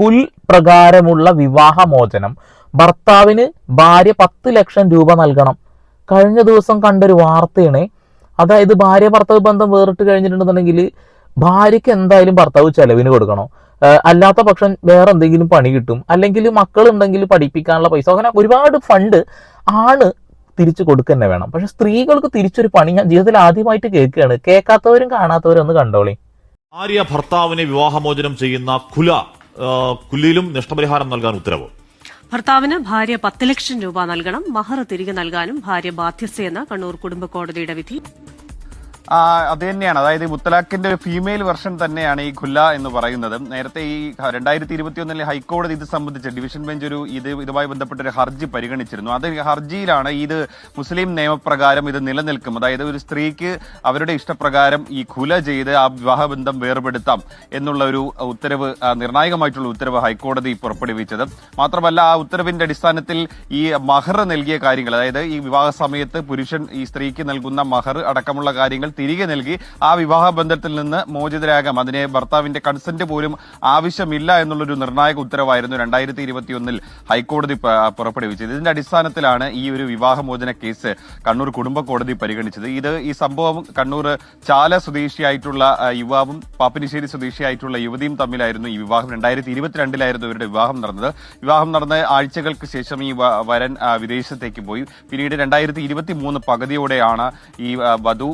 കുൽ പ്രകാരമുള്ള വിവാഹമോചനം. ഭർത്താവിന് ഭാര്യ 10 ലക്ഷം രൂപ നൽകണം. കഴിഞ്ഞ ദിവസം കണ്ടൊരു വാർത്തയാണ്. അതായത് ഭാര്യ ഭർത്താവ് ബന്ധം വേറിട്ട് കഴിഞ്ഞിട്ടുണ്ടെന്നുണ്ടെങ്കിൽ ഭാര്യയ്ക്ക് എന്തായാലും ഭർത്താവ് ചെലവിന് കൊടുക്കണം. അല്ലാത്ത പക്ഷം വേറെ എന്തെങ്കിലും പണി കിട്ടും, അല്ലെങ്കിൽ മക്കളുണ്ടെങ്കിൽ പഠിപ്പിക്കാനുള്ള പൈസ, അങ്ങനെ ഒരുപാട് ഫണ്ട് ആണ് തിരിച്ചു കൊടുക്കുക വേണം. പക്ഷെ സ്ത്രീകൾക്ക് തിരിച്ചൊരു പണി ഞാൻ ജീവിതത്തിൽ ആദ്യമായിട്ട് കേൾക്കുകയാണ്. കേൾക്കാത്തവരും കാണാത്തവരും ഒന്ന് കണ്ടോളി. ഭാര്യ ഭർത്താവിനെ വിവാഹമോചനം ചെയ്യുന്ന കുലിയിലും നഷ്ടപരിഹാരം നൽകാൻ ഉത്തരവ്. ഭർത്താവിന് ഭാര്യ 10 ലക്ഷം രൂപ നൽകണം. മഹർ തിരികെ നൽകാനും ഭാര്യ ബാധ്യസ്ഥയെന്ന് കണ്ണൂർ കുടുംബ കോടതിയുടെ വിധി. അത് തന്നെയാണ്. അതായത് മുത്തലാഖിന്റെ ഒരു ഫീമെയിൽ വെർഷൻ തന്നെയാണ് ഈ ഖുല്ല എന്ന് പറയുന്നത്. നേരത്തെ ഈ 2021 ഹൈക്കോടതി ഇത് സംബന്ധിച്ച് ഡിവിഷൻ ബെഞ്ച് ഇതുമായി ബന്ധപ്പെട്ട ഒരു ഹർജി പരിഗണിച്ചിരുന്നു. അത് ഹർജിയിലാണ് ഇത് മുസ്ലിം നിയമപ്രകാരം ഇത് നിലനിൽക്കും, അതായത് ഒരു സ്ത്രീക്ക് അവരുടെ ഇഷ്ടപ്രകാരം ഈ ഖുല ചെയ്ത് ആ വിവാഹബന്ധം വേർപെടുത്താം എന്നുള്ള ഒരു ഉത്തരവ്, നിർണായകമായിട്ടുള്ള ഉത്തരവ് ഹൈക്കോടതി പുറപ്പെടുവിച്ചത്. മാത്രമല്ല ആ ഉത്തരവിന്റെ അടിസ്ഥാനത്തിൽ ഈ മഹർ നൽകിയ കാര്യങ്ങൾ, അതായത് ഈ വിവാഹ സമയത്ത് പുരുഷൻ ഈ സ്ത്രീക്ക് നൽകുന്ന മഹർ അടക്കമുള്ള കാര്യങ്ങൾ തിരികെ നൽകി ആ വിവാഹ ബന്ധത്തിൽ നിന്ന് മോചിതരാകാം, അതിനെ ഭർത്താവിന്റെ കൺസെന്റ് പോലും ആവശ്യമില്ല എന്നുള്ളൊരു നിർണായക ഉത്തരവായിരുന്നു 2021 ഹൈക്കോടതി പുറപ്പെടുവിച്ചത്. ഇതിന്റെ അടിസ്ഥാനത്തിലാണ് ഈ ഒരു വിവാഹമോചന കേസ് കണ്ണൂർ കുടുംബ കോടതി പരിഗണിച്ചത്. ഈ സംഭവം കണ്ണൂർ ചാല സ്വദേശിയായിട്ടുള്ള യുവാവും പാപ്പിനിശ്ശേരി സ്വദേശിയായിട്ടുള്ള യുവതിയും തമ്മിലായിരുന്നു ഈ വിവാഹം. 2022 ഇവരുടെ വിവാഹം നടന്നത്. വിവാഹം നടന്ന ആഴ്ചകൾക്ക് ശേഷം ഈ വരൻ വിദേശത്തേക്ക് പോയി. പിന്നീട് 2023 പകുതിയോടെയാണ് ഈ വധു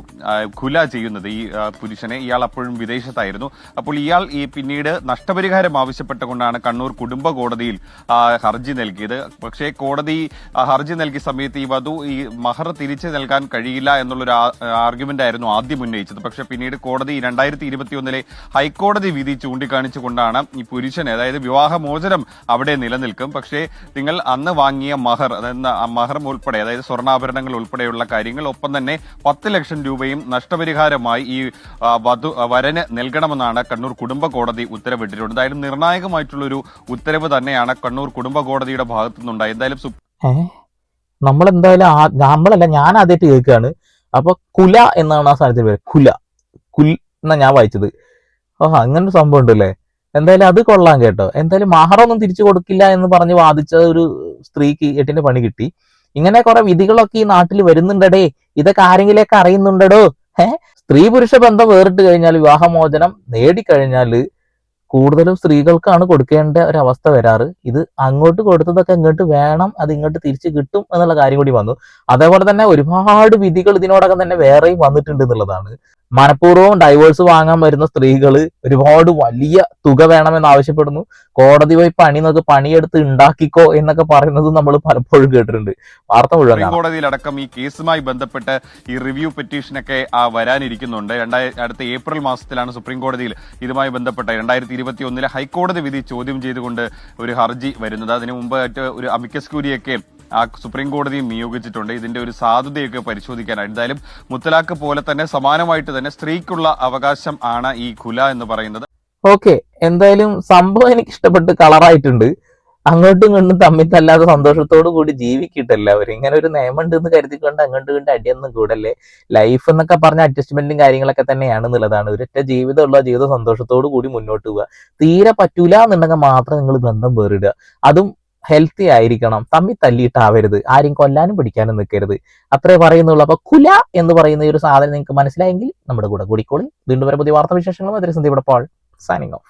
ഖുല ചെയ്യുന്നത് ഈ പുരുഷനെ. ഇയാൾ അപ്പോഴും വിദേശത്തായിരുന്നു. അപ്പോൾ ഇയാൾ പിന്നീട് നഷ്ടപരിഹാരം ആവശ്യപ്പെട്ടുകൊണ്ടാണ് കണ്ണൂർ കുടുംബ കോടതിയിൽ ഹർജി നൽകിയത്. പക്ഷേ കോടതി ഹർജി നൽകിയ സമയത്ത് ഈ വധു ഈ മഹർ തിരിച്ചു നൽകാൻ കഴിയില്ല എന്നുള്ളൊരു ആർഗ്യുമെന്റ് ആയിരുന്നു ആദ്യം ഉന്നയിച്ചത്. പക്ഷേ പിന്നീട് കോടതി 2021 ഹൈക്കോടതി വിധി ചൂണ്ടിക്കാണിച്ചുകൊണ്ടാണ് ഈ പുരുഷനെ, അതായത് വിവാഹമോചനം അവിടെ നിലനിൽക്കും, പക്ഷേ നിങ്ങൾ അന്ന് വാങ്ങിയ മഹർ, അതായത് മഹർ ഉൾപ്പെടെ, അതായത് സ്വർണ്ണാഭരണങ്ങൾ ഉൾപ്പെടെയുള്ള കാര്യങ്ങൾ, ഒപ്പം തന്നെ 10 ലക്ഷം രൂപയും നഷ്ടപരിഹാരമായി ഈ വരന് നൽകണമെന്നാണ് കണ്ണൂർ കുടുംബ കോടതി ഉത്തരവിട്ടിട്ടുള്ളത്. എന്തായാലും നിർണായകമായിട്ടുള്ളൊരു ഉത്തരവ് തന്നെയാണ് കണ്ണൂർ കുടുംബ കോടതിയുടെ ഭാഗത്തു നിന്നുണ്ടായി. എന്തായാലും ഞാൻ ആദ്യമായിട്ട് കേൾക്കുകയാണ്. അപ്പൊ കുല എന്നാണ് ആ സാധനത്തിന് പേര്. കുൽ എന്നാ ഞാൻ വായിച്ചത്. അങ്ങനെ ഒരു സംഭവം ഉണ്ടല്ലേ. എന്തായാലും അത് കൊള്ളാൻ കേട്ടോ. എന്തായാലും മഹറൊന്നും തിരിച്ചു കൊടുക്കില്ല എന്ന് പറഞ്ഞ് വാദിച്ച ഒരു സ്ത്രീക്ക് 8ന്റെ പണി കിട്ടി. ഇങ്ങനെ കുറെ വിധികളൊക്കെ ഈ നാട്ടിൽ വരുന്നുണ്ടടേ. ഇതൊക്കെ ആരെങ്കിലൊക്കെ അറിയുന്നുണ്ടോ? സ്ത്രീ പുരുഷ ബന്ധം വേറിട്ട് കഴിഞ്ഞാൽ, വിവാഹമോചനം നേടിക്കഴിഞ്ഞാൽ കൂടുതലും സ്ത്രീകൾക്കാണ് കൊടുക്കേണ്ട ഒരു അവസ്ഥ വരാറ്. ഇത് അങ്ങോട്ട് കൊടുത്തതൊക്കെ ഇങ്ങോട്ട് വേണം, അത് ഇങ്ങോട്ട് തിരിച്ചു കിട്ടും എന്നുള്ള കാര്യം കൂടി വന്നു. അതേപോലെ തന്നെ ഒരുപാട് വിധികൾ ഇതിനോടകം തന്നെ വേറെയും വന്നിട്ടുണ്ട് എന്നുള്ളതാണ്. മനഃപൂർവ്വം ഡൈവേഴ്സ് വാങ്ങാൻ വരുന്ന സ്ത്രീകൾ ഒരുപാട് വലിയ തുക വേണമെന്ന് ആവശ്യപ്പെടുന്നു. കോടതി പോയി പണിയെടുത്ത് ഉണ്ടാക്കിക്കോ എന്നൊക്കെ പറയുന്നത് നമ്മൾ പലപ്പോഴും കേട്ടിട്ടുണ്ട്. വാർത്ത മുഴുവൻ കോടതിയിലടക്കം ഈ കേസുമായി ബന്ധപ്പെട്ട് ഈ റിവ്യൂ പെറ്റീഷനൊക്കെ വരാനിരിക്കുന്നുണ്ട്. അടുത്ത ഏപ്രിൽ മാസത്തിലാണ് സുപ്രീം കോടതിയിൽ ഇതുമായി ബന്ധപ്പെട്ട 2021 ഹൈക്കോടതി വിധി ചോദ്യം ചെയ്തുകൊണ്ട് ഒരു ഹർജി വരുന്നത്. അതിനു മുമ്പ് ഒരു അമിക്കസ് ക്യൂരിയൊക്കെ സുപ്രീം കോടതിയും നിയോഗിച്ചിട്ടുണ്ട് ഇതിന്റെ ഒരു സാധുതയൊക്കെ പരിശോധിക്കാനായി. എന്തായാലും മുത്തലാഖ് പോലെ തന്നെ സമാനമായിട്ട് തന്നെ സ്ത്രീക്കുള്ള അവകാശം ആണ് ഈ ഖുല എന്ന് പറയുന്നത്. ഓക്കെ, എന്തായാലും സംഭവം എനിക്ക് ഇഷ്ടപ്പെട്ട്, കളറായിട്ടുണ്ട്. അങ്ങോട്ടും ഇങ്ങോട്ടും തമ്മിൽ തല്ലാതെ സന്തോഷത്തോടു കൂടി ജീവിക്കിട്ടല്ല അവർ. ഇങ്ങനെ ഒരു നിയമം ഉണ്ടെന്ന് കരുതിക്കൊണ്ട് അങ്ങോട്ടും ഇങ്ങോട്ട് അടിയൊന്നും കൂടല്ലേ. ലൈഫ് എന്നൊക്കെ പറഞ്ഞ അഡ്ജസ്റ്റ്മെന്റും കാര്യങ്ങളൊക്കെ തന്നെയാണെന്നുള്ളതാണ്. ഒരൊറ്റ ജീവിതമുള്ള ജീവിതം സന്തോഷത്തോടു കൂടി മുന്നോട്ട് പോവുക. തീരെ പറ്റൂല എന്നുണ്ടെങ്കിൽ മാത്രം നിങ്ങൾ ബന്ധം വേറിടുക. അതും ഹെൽത്തി ആയിരിക്കണം. തമ്മിൽ തല്ലിയിട്ടാവരുത്. ആരും കൊല്ലാനും പിടിക്കാനും നിൽക്കരുത്. അത്രേ പറയുന്നുള്ളൂ. അപ്പൊ കുല എന്ന് പറയുന്ന ഈ ഒരു സാധനം നിങ്ങൾക്ക് മനസ്സിലായെങ്കിൽ നമ്മുടെ കൂടെ കൂടിക്കോളി. വീണ്ടും വരെ പുതിയ വാർത്താ വിശേഷങ്ങളും അതിൽ സന്ദീപ് പോൾ സൈനിങ് ഓഫ്.